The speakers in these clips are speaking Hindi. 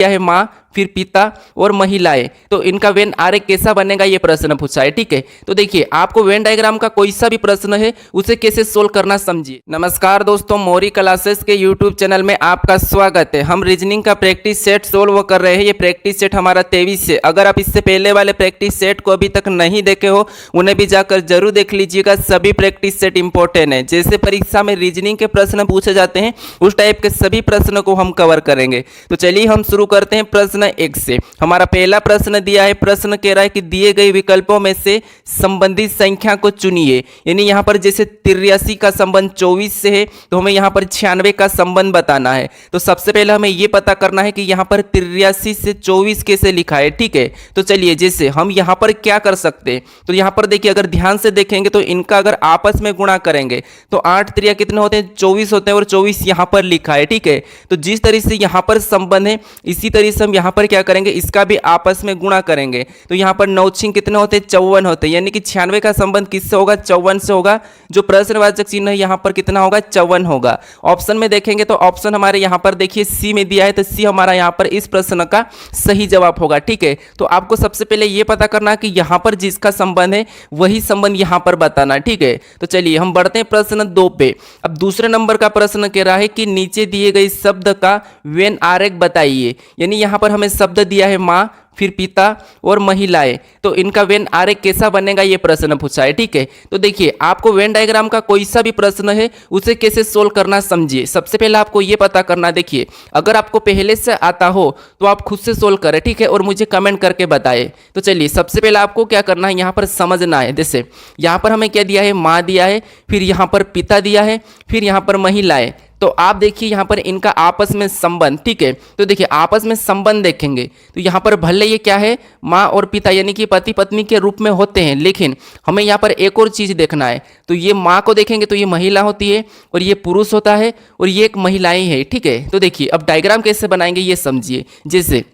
क्या है माँ, फिर पिता और महिलाएं, तो इनका वेन आरेख कैसा बनेगा ये प्रश्न पूछा है। ठीक है, तो देखिए आपको वेन डायग्राम का कोई सा भी प्रश्न है उसे कैसे सोल्व करना समझिए। नमस्कार दोस्तों, मौरी क्लासेस के यूट्यूब चैनल में आपका स्वागत है। हम रीजनिंग का प्रैक्टिस सेट सोल्व कर रहे हैं। ये प्रैक्टिस सेट हमारा 23 है। अगर आप इससे पहले वाले प्रैक्टिस सेट को अभी तक नहीं देखे हो उन्हें भी जाकर जरूर देख लीजिएगा। सभी प्रैक्टिस सेट इंपॉर्टेंट है। जैसे परीक्षा में रीजनिंग के प्रश्न पूछे जाते हैं उस टाइप के सभी प्रश्न को हम कवर करेंगे। तो चलिए हम शुरू करते हैं प्रश्न 1 से। हमारा पहला प्रश्न दिया है, प्रश्न कह रहा है कि दिए गए विकल्पों में से संबंधित संख्या को चुनिए। यानी यहाँ पर जैसे 83 का संबंध 24 से है तो हमें यहाँ पर 96 का संबंध बताना है। तो सबसे पहले हमें ये पता करना है कि यहाँ पर 83 से 24 कैसे लिखा है। ठीक है, तो चलिए जैसे हम यहाँ पर क्या कर सकते हैं, तो यहाँ पर देखिए अगर ध्यान से देखेंगे तो इनका अगर आपस में गुणा करेंगे तो 8 त्रिया कितने होते हैं, 24 होते हैं और 24 यहाँ पर लिखा है। ठीक है, तो जिस तरीके से यहाँ पर संबंध है इसी तरीके से हम यहाँ पर क्या करेंगे, इसका भी आपस में गुणा करेंगे। तो यहाँ पर 9 छिंग कितने होते हैं, 54 होते हैं। यानी कि 96 का संबंध किससे होगा, 54 से होगा। जो प्रश्नवाचक चिन्ह है यहाँ पर कितना होगा, 54 होगा। ऑप्शन में देखेंगे तो ऑप्शन हमारे यहाँ पर देखिए सी में दिया है, तो सी हमारा यहाँ पर इस प्रश्न का सही जवाब होगा। ठीक है, तो आपको सबसे पहले ये पता करना है कि यहाँ पर जिसका संबंध है वही संबंध यहाँ पर बताना है। ठीक है, तो चलिए हम बढ़ते हैं प्रश्न 2 पे। अब दूसरे नंबर का प्रश्न कह रहा है कि नीचे दिए गए शब्द का वेन आरेख बताइए। यानी यहाँ पर हमें शब्द दिया है माँ, फिर पिता और महिलाएं, तो इनका वेन आरेख कैसा बनेगा ये प्रश्न पूछा है। ठीक है, तो देखिए आपको वेन डायग्राम का कोई सा भी प्रश्न है उसे कैसे सोल्व करना समझिए। सबसे पहले आपको ये पता करना, देखिए अगर आपको पहले से आता हो तो आप खुद से सोल्व करें। ठीक है, और मुझे कमेंट करके बताएं। तो चलिए सबसे पहले आपको क्या करना है, यहाँ पर समझना है। जैसे यहाँ पर हमें क्या दिया है, माँ दिया है, फिर यहाँ पर पिता दिया है, फिर यहाँ पर महिलाएं। तो आप देखिए यहाँ पर इनका आपस में संबंध। ठीक है, तो देखिए आपस में संबंध देखेंगे तो यहाँ पर भले ये क्या है, माँ और पिता यानी कि पति पत्नी के रूप में होते हैं, लेकिन हमें यहाँ पर एक और चीज देखना है। तो ये माँ को देखेंगे तो ये महिला होती है और ये पुरुष होता है और ये एक महिलाएं है। ठीक है, तो देखिए अब डायग्राम कैसे बनाएंगे ये समझिए। जैसे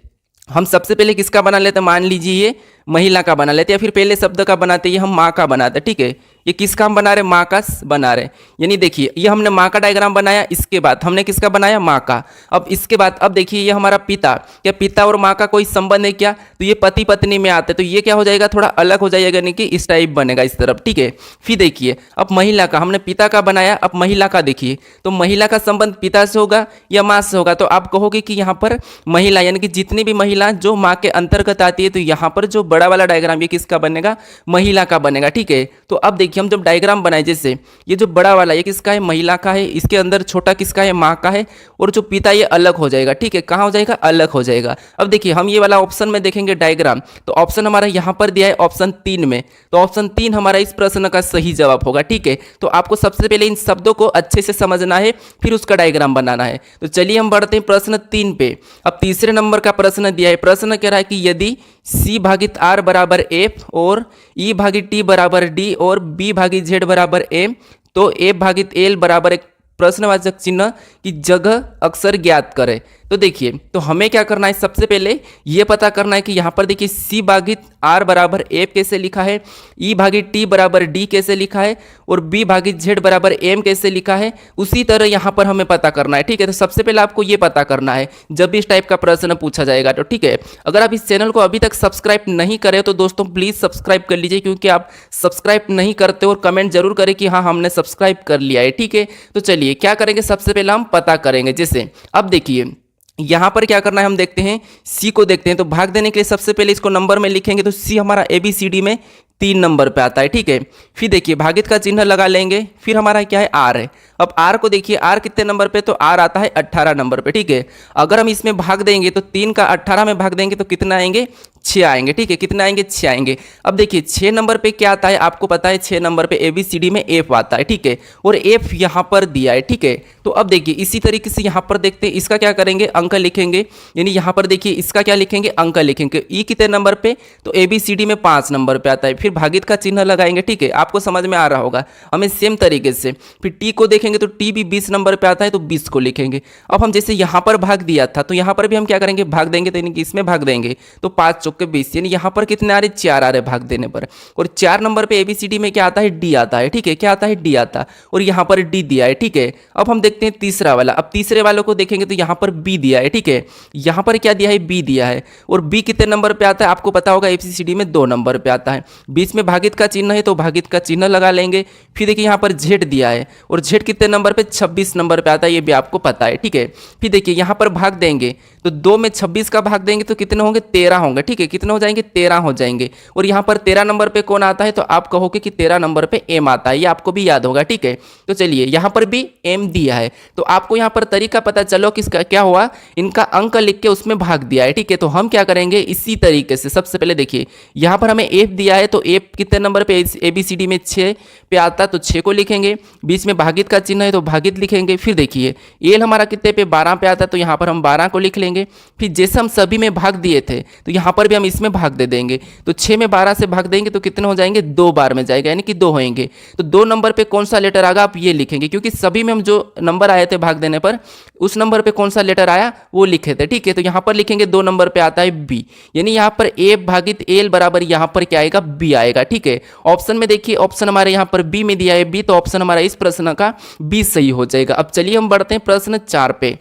हम सबसे पहले किसका बना लेते हैं, मान लीजिए ये महिला का बना लेते हैं, या फिर पहले शब्द का बनाते हैं, ये हम माँ का बनाते हैं। ठीक है, ये किसका हम बना रहे, माँ का बना रहे। यानी देखिए ये हमने माँ का डायग्राम बनाया, इसके बाद हमने किसका बनाया, माँ का। अब इसके बाद अब देखिए ये हमारा पिता, क्या पिता और माँ का कोई संबंध है क्या, तो ये पति पत्नी में आते, तो ये क्या हो जाएगा, थोड़ा अलग हो जाएगा, यानी कि इस टाइप बनेगा इस तरफ। ठीक है, फिर देखिए अब महिला का, हमने पिता का बनाया, अब महिला का देखिए, तो महिला का संबंध पिता से होगा या माँ से होगा, तो आप कहोगे कि यहाँ पर महिला यानी कि जितनी भी महिला जो माँ के अंतर्गत आती है, तो यहाँ पर जो बड़ा वाला डायग्राम ये किसका बनेगा, महिला का बनेगा। ठीक है, तो अब देखिए हम जब डायग्राम बनाए, जैसे ये जो बड़ा वाला ये किसका है, महिला का है, इसके अंदर छोटा किसका है, माँ का है, और जो पिता ये अलग हो जाएगा। ठीक है, कहाँ हो जाएगा, अलग हो जाएगा। अब देखिए हम ये वाला ऑप्शन में देखेंगे डायग्राम, तो ऑप्शन हमारा यहाँ पर दिया है ऑप्शन 3 में, तो ऑप्शन 3 हमारा इस प्रश्न का सही जवाब होगा। ठीक है, तो आपको सबसे पहले इन शब्दों को अच्छे से समझना है, फिर उसका डायग्राम बनाना है। तो चलिए हम बढ़ते हैं प्रश्न 3 पे। अब तीसरे नंबर का प्रश्न दिया है, प्रश्न कह रहा है कि यदि C भागित R बराबर F और E भागित T बराबर D और B भागित Z बराबर M, तो F भागित L बराबर एक प्रश्नवाचक चिन्ह की जगह अक्सर ज्ञात करें। तो देखिए तो हमें क्या करना है, सबसे पहले ये पता करना है कि यहाँ पर देखिए C भागित R बराबर F कैसे लिखा है, E भागित T बराबर D कैसे लिखा है और B भागित Z बराबर M कैसे लिखा है, उसी तरह यहाँ पर हमें पता करना है। ठीक है, तो सबसे पहले आपको ये पता करना है जब भी इस टाइप का प्रश्न पूछा जाएगा। तो ठीक है, अगर आप इस चैनल को अभी तक सब्सक्राइब नहीं करें तो दोस्तों प्लीज़ सब्सक्राइब कर लीजिए, क्योंकि आप सब्सक्राइब नहीं करते और कमेंट जरूर करें कि हाँ हमने सब्सक्राइब कर लिया है। ठीक है, तो चलिए क्या करेंगे, सबसे पहले हम पता करेंगे। जैसे अब देखिए यहाँ पर क्या करना है, हम देखते हैं सी को देखते हैं। तो भाग देने के लिए सबसे पहले इसको नंबर में लिखेंगे, तो सी हमारा ABCD में 3 नंबर पे आता है। ठीक है, फिर देखिए भागित का चिन्ह लगा लेंगे, फिर हमारा क्या है, R है। अब R को देखिए, R कितने नंबर पे, तो R आता है 18 नंबर पे। ठीक है, अगर हम इसमें भाग देंगे तो 3 का 18 में भाग देंगे तो कितना आएंगे, 6 आएंगे। ठीक है, कितना आएंगे, 6 आएंगे। अब देखिए 6 नंबर पे क्या आता है, आपको पता है 6 नंबर पे ABCD में F आता है। ठीक है, और F यहाँ पर दिया है। ठीक है, तो अब देखिए इसी तरीके से यहाँ पर देखते हैं, इसका क्या करेंगे, अंक लिखेंगे। यानी यहाँ पर देखिए इसका क्या लिखेंगे, अंक लिखेंगे। E कितने नंबर पे, तो ABCD में 5 नंबर पे आता है। फिर भागित का चिन्ह लगाएंगे। ठीक है, आपको समझ में आ रहा होगा हमें सेम तरीके से। फिर T को देखेंगे तो T भी 20 नंबर पे आता है, तो 20 को लिखेंगे। अब हम जैसे यहाँ पर भाग दिया था तो यहाँ पर भी हम क्या करेंगे, भाग देंगे, तो यानी कि इसमें भाग देंगे, तो 5 × चौके 20, यानी यहाँ पर कितने आ रहे 4 आ रहे भाग देने पर। और 4 नंबर पे ABCD में क्या आता है D आता है, ठीक है, क्या आता है D आता है, और यहाँ पर D दिया है, ठीक है। अब हम देखते हैं तीसरा वाला। अब तीसरे वालों को देखेंगे तो यहाँ पर B दिया है, ठीक है, यहाँ पर क्या दिया है B दिया है। और B कितने नंबर पे आता है आपको पता होगा, ABCD में 2 नंबर पे आता है। बीच में भागित का चिन्ह है तो भागित का चिन्ह लगा लेंगे। फिर देखिए यहाँ पर Z दिया है और Z कितने नंबर पे 26 नंबर पे आता है, ये भी आपको पता है, ठीक है। फिर देखिए यहाँ पर भाग देंगे तो 2 में 26 का भाग देंगे तो कितने होंगे 13 होंगे, ठीक है, कितने हो जाएंगे 13 हो जाएंगे। और यहाँ पर 13 नंबर पे कौन आता है तो आप कहोगे कि 13 नंबर पे M आता है, ये आपको भी याद होगा, ठीक है। तो चलिए यहाँ पर भी M दिया है तो आपको यहाँ पर तरीका पता चलो किसका क्या हुआ, इनका अंक लिख के उसमें भाग दिया है, ठीक है। तो हम क्या करेंगे इसी तरीके से, सबसे पहले देखिए यहाँ पर हमें F दिया है तो F कितने नंबर पे ABCD में 6 पे आता है तो 6 को लिखेंगे। बीच में भागित का चिन्ह है तो भागित लिखेंगे। फिर देखिए L हमारा कितने पे 12 पे आता है तो यहाँ पर हम 12 को लिख लेंगे। फिर जैसे हम सभी में भाग दिए थे तो यहाँ पर भी हम इसमें भाग दे देंगे। तो 6 में 12 से भाग देंगे तो कितने हो जाएंगे 2 बार में जाएगा, यानी कि 2 होंगे। तो 2 नंबर पे कौन सा लेटर आएगा आप ये लिखेंगे, क्योंकि सभी में हम जो नंबर आए थे भाग देने पर उस नंबर पे कौन सा लेटर आया वो लिखे थे, ठीक है। तो यहाँ पर लिखेंगे 2 नंबर पे आता है B, यानी यहाँ पर A भागित L बराबर यहाँ पर क्या आएगा B आएगा, ठीक है। ऑप्शन में देखिए ऑप्शन हमारे यहाँ पर B में दिया है B, तो ऑप्शन हमारा इस प्रश्न का B सही हो जाएगा। अब चलिए हम बढ़ते हैं प्रश्न 4 पे।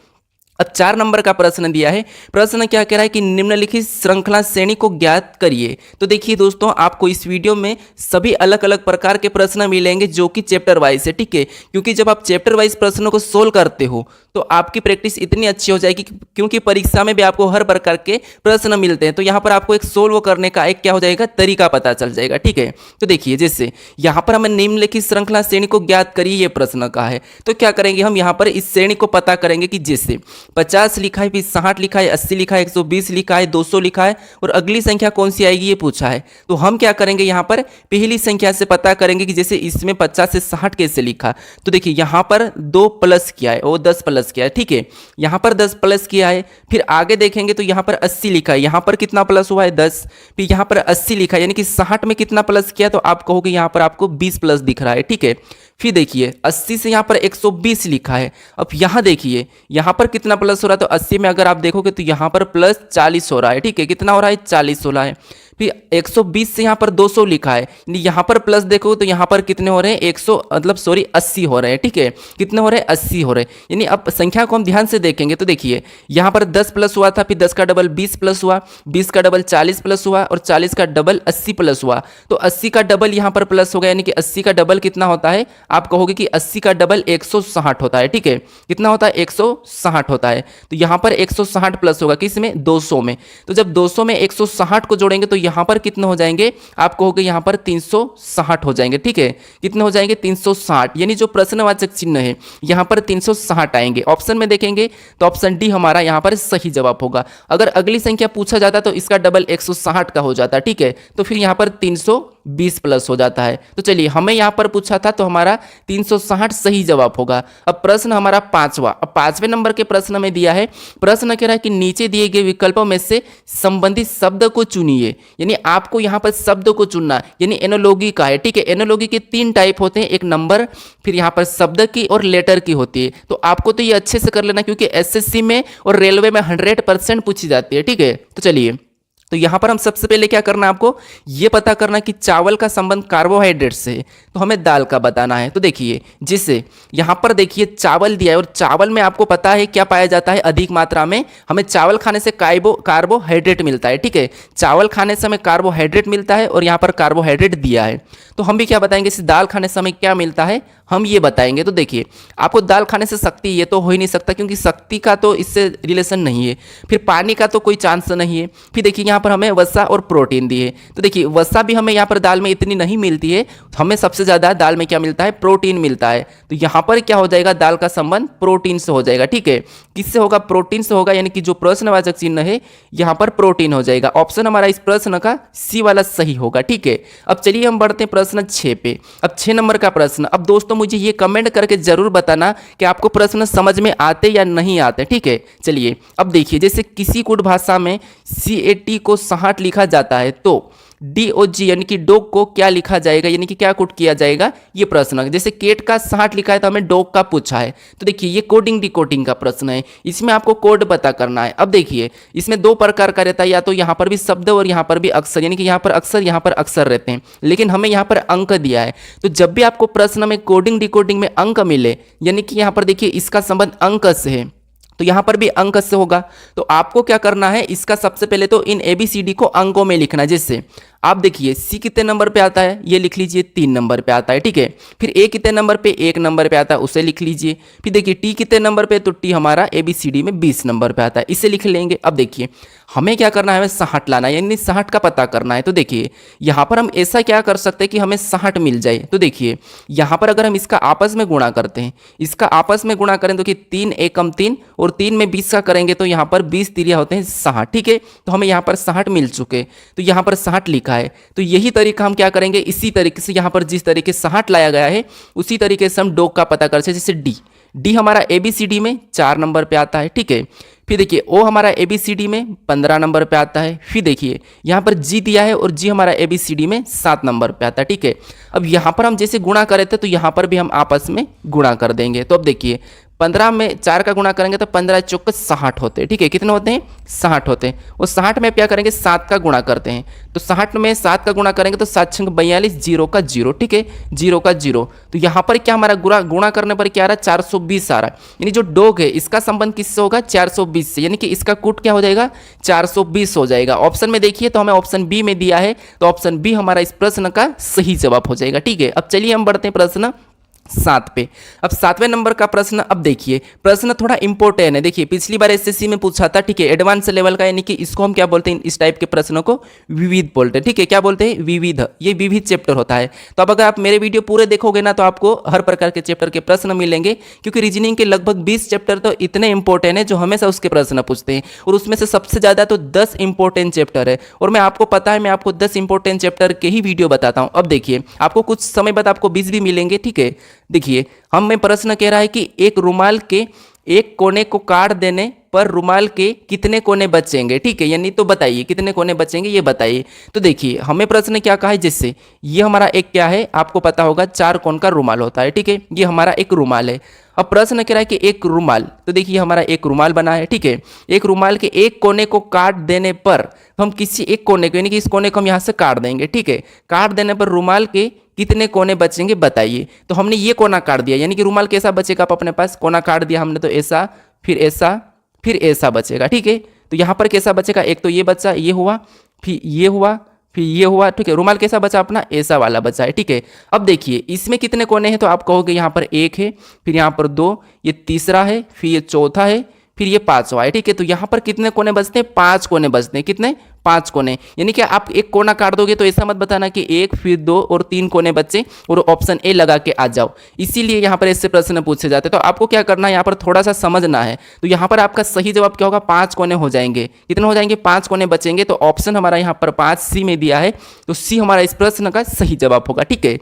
अब 4 नंबर का प्रश्न दिया है। प्रश्न क्या कह रहा है कि निम्नलिखित श्रृंखला श्रेणी को ज्ञात करिए। तो देखिए दोस्तों आपको इस वीडियो में सभी अलग अलग प्रकार के प्रश्न मिलेंगे जो कि चैप्टर वाइज है, ठीक है। क्योंकि जब आप चैप्टर वाइज प्रश्नों को सोल्व करते हो तो आपकी प्रैक्टिस इतनी अच्छी हो जाएगी, क्योंकि परीक्षा में भी आपको हर प्रकार के प्रश्न मिलते हैं। तो यहाँ पर आपको एक सोल्व करने का एक क्या हो जाएगा तरीका पता चल जाएगा, ठीक है। तो देखिए जैसे यहाँ पर हमें निम्नलिखित श्रृंखला श्रेणी को ज्ञात करिए ये प्रश्न का है। तो क्या करेंगे हम यहाँ पर इस श्रेणी को पता करेंगे कि जैसे 50 लिखा है, फिर 60 लिखा है, 80 लिखा है, 120 लिखा है, 200 लिखा है और अगली संख्या कौन सी आएगी ये पूछा है। तो हम क्या करेंगे यहाँ पर पहली संख्या से पता करेंगे कि जैसे इसमें 50 से 60 कैसे लिखा। तो देखिए यहाँ पर 2 प्लस किया है और 10 प्लस किया है, ठीक है। यहाँ पर 10 प्लस किया है। फिर आगे देखेंगे तो यहाँ पर 80 लिखा है, यहाँ पर कितना प्लस हुआ है 10। फिर यहाँ पर 80 लिखा है, यानी कि 60 में कितना प्लस किया तो आप कहोगे यहाँ पर आपको 20 प्लस दिख रहा है, ठीक है। फिर देखिए 80 से यहाँ पर 120 लिखा है। अब यहाँ देखिए यहाँ पर कितना प्लस हो रहा है तो 80 में अगर आप देखोगे तो यहाँ पर प्लस 40 हो रहा है, ठीक है। कितना हो रहा है 40 हो रहा है। फिर 120 से यहाँ पर 200 लिखा है, यहाँ पर प्लस देखो तो यहाँ पर कितने हो रहे हैं 80 हो रहे हैं, ठीक है। कितने हो रहे हैं 80 हो रहे हैं। यानी अब संख्या को हम ध्यान से देखेंगे तो देखिए यहाँ पर 10 प्लस हुआ था, फिर 10 का डबल 20 प्लस हुआ, 20 का डबल 40 प्लस हुआ और 40 का डबल 80 प्लस हुआ। तो 80 का डबल यहाँ पर प्लस हो गया, यानी कि 80 का डबल कितना होता है आप कहोगे कि 80 का डबल 160 होता है, ठीक है। कितना होता है 160 होता है। तो यहाँ पर 160 प्लस होगा किसमें 200 में। तो जब 200 में 160 को जोड़ेंगे तो यहाँ पर कितने हो जाएंगे आप कहोगे यहाँ पर 360 हो जाएंगे, ठीक है। कितने हो जाएंगे 360, यानी जो प्रश्नवाचक चिन्ह है यहाँ पर 360 आएंगे। ऑप्शन में देखेंगे तो ऑप्शन डी हमारा यहाँ पर सही जवाब होगा। अगर अगली संख्या पूछा जाता तो इसका डबल 160 का हो जाता, ठीक है। तो फिर यहाँ पर 320 प्लस हो जाता है। तो चलिए हमें यहाँ पर पूछा था तो हमारा 360 सही जवाब होगा। अब प्रश्न हमारा 5वां। अब 5वें नंबर के प्रश्न में दिया है, प्रश्न कह रहा है कि नीचे दिए गए विकल्पों में से संबंधित शब्द को चुनिए। यानी आपको यहाँ पर शब्द को चुनना, यानी एनोलॉगी का है, ठीक है। एनोलॉगी के 3 टाइप होते हैं, एक नंबर, फिर यहाँ पर शब्द की और लेटर की होती है। तो आपको तो ये अच्छे से कर लेना, क्योंकि एसएससी में और रेलवे में 100% पूछी जाती है, ठीक है। तो चलिए तो यहाँ पर हम सबसे पहले क्या करना है आपको ये पता करना कि चावल का संबंध कार्बोहाइड्रेट से है, तो हमें दाल का बताना है। तो देखिए जिसे यहाँ पर देखिए चावल दिया है और चावल में आपको पता है क्या पाया जाता है अधिक मात्रा में, हमें चावल खाने से कार्बोहाइड्रेट मिलता है, ठीक है। चावल खाने से हमें कार्बोहाइड्रेट मिलता है और यहाँ पर कार्बोहाइड्रेट दिया है। तो हम भी क्या बताएंगे इस दाल खाने से हमें क्या मिलता है हम ये बताएंगे। तो देखिए आपको दाल खाने से शक्ति ये तो हो ही नहीं सकता, क्योंकि शक्ति का तो इससे रिलेशन नहीं है। फिर पानी का तो कोई चांस नहीं है। फिर देखिए यहाँ पर हमें वसा और प्रोटीन दी है। तो देखिए वसा भी हमें यहाँ पर दाल में इतनी नहीं मिलती है, हमें सबसे ज़्यादा दाल में क्या मिलता है प्रोटीन मिलता है। तो यहाँ पर क्या हो जाएगा दाल का संबंध प्रोटीन से हो जाएगा, ठीक है। किससे होगा प्रोटीन से होगा, यानी कि जो प्रश्नवाचक चिन्ह है यहाँ पर प्रोटीन हो जाएगा। ऑप्शन हमारा इस प्रश्न का सी वाला सही होगा, ठीक है। अब चलिए हम बढ़ते हैं प्रश्न 6 पे। अब 6 नंबर का प्रश्न। अब दोस्तों मुझे ये कमेंट करके जरूर बताना कि आपको प्रश्न समझ में आते या नहीं आते, ठीक है। चलिए अब देखिए जैसे किसी कुट भाषा में CAT को 60 लिखा जाता है तो DOG यानी कि डॉग को क्या लिखा जाएगा, यानी कि क्या कोड किया जाएगा, ये प्रश्न। जैसे केट का 60 लिखा है तो हमें डॉग का पूछा है, तो देखिए ये कोडिंग डिकोडिंग का प्रश्न है, इसमें आपको कोड पता करना है। अब देखिए इसमें दो प्रकार का रहता है, या तो यहाँ पर भी शब्द और यहाँ पर भी अक्षर, यानी कि यहाँ पर अक्षर यहाँ पर अक्षर रहते हैं, लेकिन हमें यहाँ पर अंक दिया है। तो जब भी आपको प्रश्न में कोडिंग डिकोडिंग में अंक मिले, यानी कि यहाँ पर देखिए इसका संबंध अंक से है, तो यहाँ पर भी अंक से होगा। तो आपको क्या करना है, इसका सबसे पहले तो इन ABCD को अंकों में लिखना है। जैसे आप देखिए C कितने नंबर पे आता है, ये लिख लीजिए 3 नंबर पे आता है, ठीक है। फिर A कितने नंबर पे, 1 नंबर पे आता है, उसे लिख लीजिए। फिर देखिए T कितने नंबर पे, तो T हमारा ABCD में 20 नंबर पे आता है, इसे लिख लेंगे। अब देखिए हमें क्या करना है, हमें 60 लाना है, यानी 60 का पता करना है। तो देखिए यहाँ पर हम ऐसा क्या कर सकते हैं कि हमें 60 मिल जाए। तो देखिए यहाँ पर अगर हम इसका आपस में गुणा करते हैं, इसका आपस में गुणा करें तो कि 3 एकम 3 और 3 में 20 का करेंगे तो यहाँ पर 20 तिरिया होते हैं 60, ठीक है। तो हमें यहाँ पर 60 मिल चुके, तो यहाँ पर 60 लिखा है। तो यही तरीका हम क्या करेंगे, इसी तरीके से यहाँ पर जिस तरीके से 60 लाया गया है उसी तरीके से हम डॉग का पता करते हैं। जैसे डी हमारा ABCD में 4 नंबर पे आता है, ठीक है। फिर देखिए O हमारा ABCD में 15 नंबर पे आता है। फिर देखिए यहाँ पर G दिया है और G हमारा ABCD में 7 नंबर पे आता है, ठीक है। अब यहाँ पर हम जैसे गुणा करे थे तो यहाँ पर भी हम आपस में गुणा कर देंगे। तो अब देखिए 15 में 4 का गुणा करेंगे तो 15 चौक 60 होते हैं, ठीक है। कितने होते हैं, 60 होते हैं। और 60 में क्या करेंगे, 7 का गुणा करते हैं, तो 60 में 7 का गुणा करेंगे तो 7 छंग 42, 0 का 0, ठीक है, 0 का 0। तो यहाँ पर क्या हमारा गुणा करने पर क्या आ रहा है, 420 आ रहा है। यानी जो डॉग है इसका संबंध किससे होगा, 420 से, यानी कि इसका कूट क्या हो जाएगा, 420 हो जाएगा। ऑप्शन में देखिए तो हमें ऑप्शन बी में दिया है, तो ऑप्शन बी हमारा इस प्रश्न का सही जवाब हो जाएगा, ठीक है। अब चलिए हम बढ़ते हैं प्रश्न 7 पे। अब 7वें नंबर का प्रश्न, अब देखिए प्रश्न थोड़ा इंपॉर्टेंट है। देखिए पिछली बार SSC में पूछा था, ठीक है, एडवांस लेवल का, यानी कि इसको हम क्या बोलते हैं, इस टाइप के प्रश्नों को विविध बोलते हैं, ठीक है। क्या बोलते हैं, विविध, ये विविध चैप्टर होता है। तो अब अगर आप मेरे वीडियो पूरे देखोगे ना तो आपको हर प्रकार के चैप्टर के प्रश्न मिलेंगे, क्योंकि रीजनिंग के लगभग 20 चैप्टर तो इतने इंपॉर्टेंट है जो हमेशा उसके प्रश्न पूछते हैं, और उसमें से सबसे ज्यादा तो 10 इंपॉर्टेंट चैप्टर है। और मैं आपको पता है, मैं आपको 10 इंपॉर्टेंट चैप्टर के ही वीडियो बताता हूँ। अब देखिए आपको कुछ समय बाद आपको 20 भी मिलेंगे, ठीक है। देखिए हमें प्रश्न कह रहा है कि एक रुमाल के एक कोने को काट देने पर रुमाल के कितने कोने बचेंगे, ठीक है। यानी तो बताइए कितने कोने बचेंगे, ये बताइए। तो देखिए हमें प्रश्न क्या कहा है, जिससे ये हमारा एक क्या है, आपको पता होगा 4 कोण का रुमाल होता है, ठीक है। ये हमारा एक रुमाल है। अब प्रश्न कह रहा है कि एक रुमाल, तो देखिए हमारा एक रुमाल बना है, ठीक है। एक रुमाल के एक कोने को काट देने पर हम किसी एक कोने को, यानी कि इस कोने को हम यहाँ से काट देंगे, ठीक है। काट देने पर रुमाल के कितने कोने बचेंगे बताइए। तो हमने ये कोना काट दिया, यानी कि रुमाल कैसा बचेगा, आप अपने पास कोना काट दिया हमने, तो ऐसा, फिर ऐसा, फिर ऐसा बचेगा, ठीक है। तो यहाँ पर कैसा बचेगा, एक तो ये बचा, ये हुआ, फिर ये हुआ, फिर ये हुआ, ठीक है। रुमाल कैसा बचा अपना, ऐसा वाला बचा है, ठीक है। अब देखिए इसमें कितने कोने हैं, तो आप कहोगे यहाँ पर 1 है, फिर यहाँ पर 2, ये तीसरा है, फिर ये चौथा है, फिर ये 5वां है, ठीक है। तो यहाँ पर कितने कोने बचते हैं, 5 कोने बचते हैं। कितने, 5 कोने। यानी कि आप एक कोना काट दोगे तो ऐसा मत बताना कि 1 फिर 2 और 3 कोने बचे और ऑप्शन ए लगा के आ जाओ, इसीलिए यहाँ पर ऐसे प्रश्न पूछे जाते हैं। तो आपको क्या करना है, यहाँ पर थोड़ा सा समझना है। तो यहाँ पर आपका सही जवाब क्या होगा, 5 कोने हो जाएंगे। कितने हो जाएंगे, 5 कोने बचेंगे। तो ऑप्शन हमारा यहाँ पर 5 सी में दिया है, तो सी हमारा इस प्रश्न का सही जवाब होगा, ठीक है।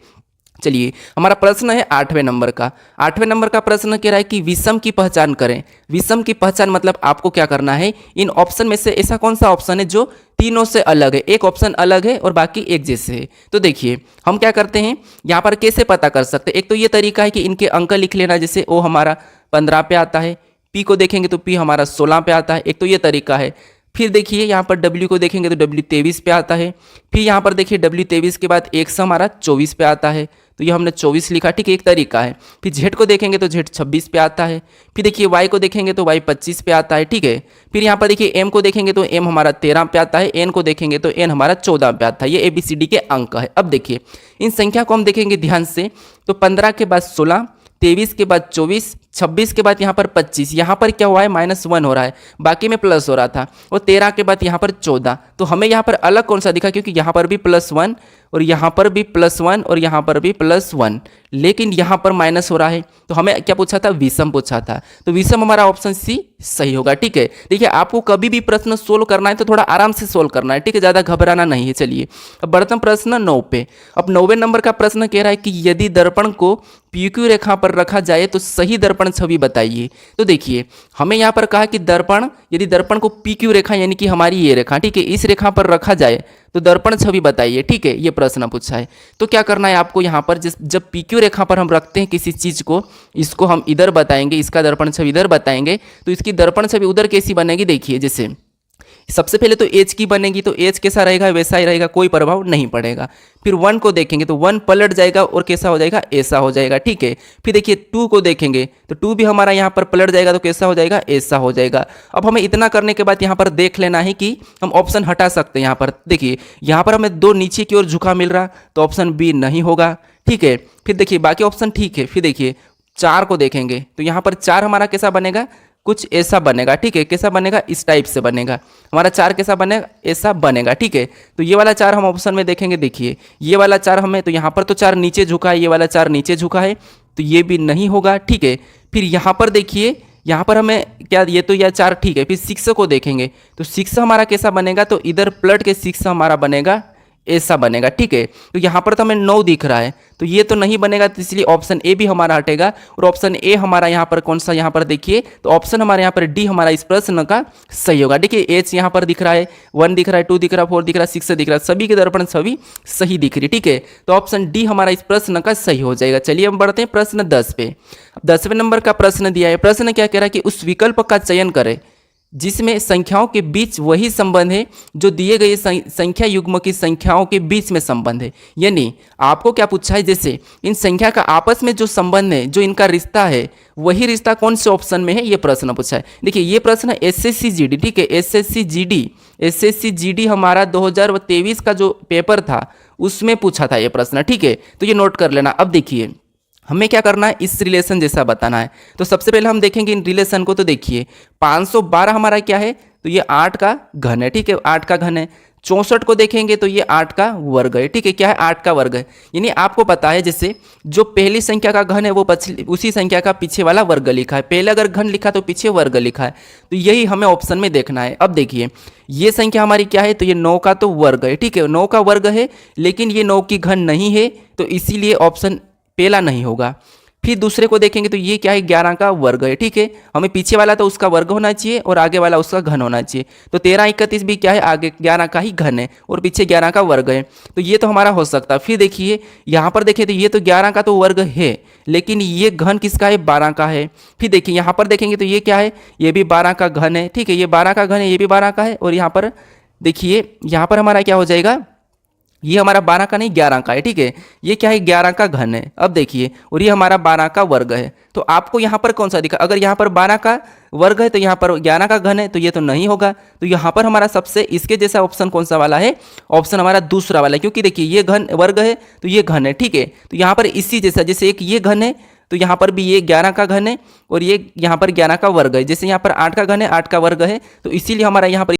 चलिए हमारा प्रश्न है 8वें नंबर का। 8वें नंबर का प्रश्न कह रहा है कि विषम की पहचान करें। विषम की पहचान मतलब आपको क्या करना है, इन ऑप्शन में से ऐसा कौन सा ऑप्शन है जो तीनों से अलग है, एक ऑप्शन अलग है और बाकी एक जैसे है। तो देखिए हम क्या करते हैं, यहाँ पर कैसे पता कर सकते हैं। एक तो ये तरीका है कि इनके अंक लिख लेना, जैसे ओ हमारा 15 पे आता है, पी को देखेंगे तो पी हमारा 16 पे आता है, एक तो ये तरीका है। फिर देखिए यहाँ पर W को देखेंगे तो W 23 पे आता है। फिर यहाँ पर देखिए W 23 के बाद X हमारा 24 पे आता है, तो ये हमने 24 लिखा, ठीक है, एक तरीका है। फिर Z को देखेंगे तो Z 26 पे आता है। फिर देखिए Y को देखेंगे तो Y 25 पे आता है, ठीक है। फिर यहाँ पर देखिए M को देखेंगे तो M हमारा 13 पे आता है, N को देखेंगे तो N हमारा 14 पे आता है। ये ABCD के अंक है। अब देखिए इन संख्या को हम देखेंगे ध्यान से, तो 15 के बाद 16, 23 के बाद 24, 26 के बाद यहाँ पर 25, यहाँ पर क्या हुआ है, -1 हो रहा है, बाकी में प्लस हो रहा था। और 13 के बाद यहाँ पर 14, तो हमें यहाँ पर अलग कौन सा दिखा, क्योंकि यहाँ पर भी +1 और यहाँ पर भी +1 और यहाँ पर भी +1, लेकिन यहाँ पर माइनस हो रहा है। तो हमें क्या पूछा था, विषम पूछा था। तो विषम हमारा ऑप्शन सी सही होगा, ठीक है। देखिए आपको कभी भी प्रश्न सोल्व करना है तो थोड़ा आराम से सोल्व करना है, ठीक है, ज़्यादा घबराना नहीं है। चलिए अब बढ़ते हैं प्रश्न 9 पे। अब 9वें नंबर का प्रश्न कह रहा है कि यदि दर्पण को PQ रेखा पर रखा जाए तो सही दर्पण दर्पण छवि बताइए। तो देखिए हमें यहाँ पर कहा कि दर्पण, यदि दर्पण को पी क्यू रेखा यानी कि हमारी ये रेखा, ठीक है, इस रेखा पर रखा जाए तो दर्पण छवि बताइए, ठीक है, ये प्रश्न पूछा है। तो क्या करना है आपको यहाँ पर, जब पी क्यू रेखा पर हम रखते हैं किसी चीज़ को, इसको हम इधर बताएंगे, इसका दर्पण छवि इधर बताएंगे, तो इसकी दर्पण छवि उधर कैसी बनेगी, देखिए जैसे सबसे पहले तो एच की बनेगी, तो एच कैसा रहेगा वैसा ही रहेगा, कोई प्रभाव नहीं पड़ेगा। फिर 1 को देखेंगे तो 1 पलट जाएगा और कैसा हो जाएगा, ऐसा हो जाएगा, ठीक है। फिर देखिए 2 को देखेंगे तो 2 भी हमारा यहाँ पर पलट जाएगा तो कैसा हो जाएगा, ऐसा हो जाएगा। अब हमें इतना करने के बाद यहाँ पर देख लेना है कि हम ऑप्शन हटा सकते हैं। यहाँ पर देखिए यहाँ पर हमें 2 नीचे की ओर झुका मिल रहा, तो ऑप्शन बी नहीं होगा, ठीक है। फिर देखिए बाकी ऑप्शन ठीक है। फिर देखिए 4 को देखेंगे तो यहाँ पर 4 हमारा कैसा बनेगा, कुछ ऐसा बनेगा, ठीक है। कैसा बनेगा, इस टाइप से बनेगा हमारा 4, कैसा बनेगा, ऐसा बनेगा, ठीक है। तो ये वाला 4 हम ऑप्शन में देखेंगे, देखिए ये वाला 4 हमें, तो यहाँ पर तो 4 नीचे झुका है, ये वाला 4 नीचे झुका है, तो ये भी नहीं होगा, ठीक है। फिर यहाँ पर देखिए, यहाँ पर हमें क्या, ये तो यह 4 ठीक है। फिर 6 को देखेंगे तो 6 हमारा कैसा बनेगा, तो इधर पलट के 6 हमारा बनेगा, ऐसा बनेगा, ठीक है। तो यहाँ पर तो हमें 9 दिख रहा है, तो ये तो नहीं बनेगा, तो इसलिए ऑप्शन ए भी हमारा हटेगा। और ऑप्शन ए हमारा यहाँ पर कौन सा, यहाँ पर देखिए तो ऑप्शन हमारे यहाँ पर डी हमारा इस प्रश्न का सही होगा। देखिए एच यहाँ पर दिख रहा है, 1 दिख रहा है, 2 दिख रहा है, 4 दिख रहा है, 6 दिख रहा है, सभी के दर्पण सभी सही दिख रही है, ठीक है। तो ऑप्शन डी हमारा इस प्रश्न का सही हो जाएगा। चलिए हम बढ़ते हैं प्रश्न 10 पे। 10वें नंबर का प्रश्न दिया है। प्रश्न क्या कह रहा है कि उस विकल्प का चयन करें जिसमें संख्याओं के बीच वही संबंध है जो दिए गए संख्या युग्म की संख्याओं के बीच में संबंध है। यानी आपको क्या पूछा है, जैसे इन संख्या का आपस में जो संबंध है, जो इनका रिश्ता है, वही रिश्ता कौन से ऑप्शन में है, ये प्रश्न पूछा है। देखिए ये प्रश्न एसएससी जीडी, ठीक है, एसएससी जीडी हमारा 2023 का जो पेपर था उसमें पूछा था ये प्रश्न, ठीक है। तो ये नोट कर लेना। अब देखिए हमें क्या करना है, इस रिलेशन जैसा बताना है। तो सबसे पहले हम देखेंगे इन रिलेशन को। तो देखिए 512 हमारा क्या है, तो ये 8 का घन है, ठीक है, 8 का घन है। 64 को देखेंगे तो ये 8 का वर्ग है, ठीक है, क्या है, 8 का वर्ग है। यानी आपको पता है जैसे जो पहली संख्या का घन है वो उसी संख्या का पीछे वाला वर्ग लिखा है। पहले अगर घन लिखा तो पीछे वर्ग लिखा है, तो यही हमें ऑप्शन में देखना है। अब देखिए ये संख्या हमारी क्या है, तो ये 9 का तो वर्ग है, ठीक है, 9 का वर्ग है, लेकिन ये 9 की घन नहीं है, तो इसीलिए ऑप्शन पहला नहीं होगा। फिर दूसरे को देखेंगे तो ये क्या है, 11 का वर्ग है, ठीक है। हमें पीछे वाला तो उसका वर्ग होना चाहिए और आगे वाला उसका घन होना चाहिए। तो 13 31 भी क्या है, आगे 11 का ही घन है और पीछे 11 का वर्ग है, तो ये तो हमारा हो सकता है। फिर देखिए यहाँ पर देखिए तो ये तो 11 का तो वर्ग है, लेकिन ये घन किसका है, 12 का है। फिर देखिए यहाँ पर देखेंगे तो ये क्या है, ये भी 12 का घन है, ठीक है, ये 12 का घन है, ये भी 12 का है। और यहाँ पर देखिए यहाँ पर हमारा क्या हो जाएगा, ये हमारा 12 का नहीं 11 का है, ठीक है, ये क्या है, 11 का घन है। अब देखिए और ये हमारा 12 का वर्ग है। तो आपको यहाँ पर कौन सा दिखा, अगर यहाँ पर 12 का वर्ग है तो यहाँ पर 11 का घन है, तो ये तो नहीं होगा। तो यहाँ पर हमारा सबसे इसके जैसा ऑप्शन कौन सा वाला है, ऑप्शन हमारा दूसरा वाला है, क्योंकि देखिए ये घन वर्ग है तो ये घन है, ठीक है। तो यहाँ पर इसी जैसा, जैसे एक ये घन है तो यहाँ पर भी ये 11 का घन है और ये यहाँ पर 11 का वर्ग है। जैसे यहाँ पर 8 का घन है, 8 का वर्ग है, तो इसीलिए हमारा यहाँ पर